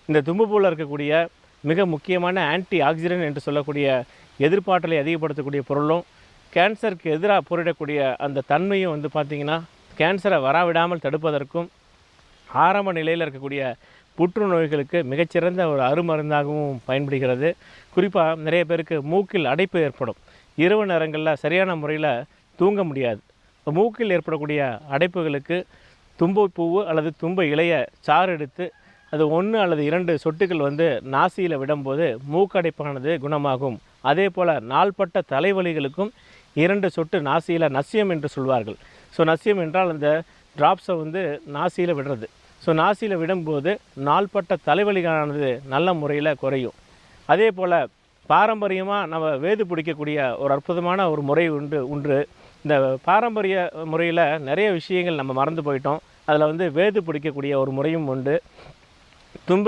இந்த தும்பப்பூவில் இருக்கக்கூடிய மிக முக்கியமான ஆன்டி ஆக்சிடென்ட் என்று சொல்லக்கூடிய எதிர்ப்பாற்றலை அதிகப்படுத்தக்கூடிய பொருளும் கேன்சருக்கு எதிராக போரிடக்கூடிய அந்த தன்மையும் வந்து பார்த்திங்கன்னா கேன்சரை வரவிடாமல் தடுப்பதற்கும் ஆரம்ப நிலையில் இருக்கக்கூடிய புற்றுநோய்களுக்கு மிகச்சிறந்த ஒரு அருமருந்தாகவும் பயன்படுகிறது. குறிப்பாக நிறைய பேருக்கு மூக்கில் அடைப்பு ஏற்படும். இரவு நேரங்களில் சரியான முறையில் தூங்க முடியாது. இப்போ மூக்கில் ஏற்படக்கூடிய அடைப்புகளுக்கு தும்பப்பூவு அல்லது தும்ப இலைய சாறு எடுத்து அது 1 அல்லது 2 சொட்டுகள் வந்து நாசியில் விடும்போது மூக்கடைப்பானது குணமாகும். அதே போல் நாள்பட்ட தலைவலிகளுக்கும் 2 சொட்டு நாசியில் நசியம் என்று சொல்வார்கள். ஸோ நசியம் என்றால் அந்த ட்ராப்ஸை வந்து நாசியில் விடுறது. ஸோ நாசியில் விடும்போது நாள்பட்ட தலைவலிகானது நல்ல முறையில் குறையும். அதே போல் பாரம்பரியமாக நம்ம வேது பிடிக்கக்கூடிய ஒரு அற்புதமான ஒரு முறை உண்டு. இந்த பாரம்பரிய முறையில் நிறைய விஷயங்கள் நம்ம மறந்து போயிட்டோம். அதில் வந்து வேது பிடிக்கக்கூடிய ஒரு முறையும் உண்டு. தும்பை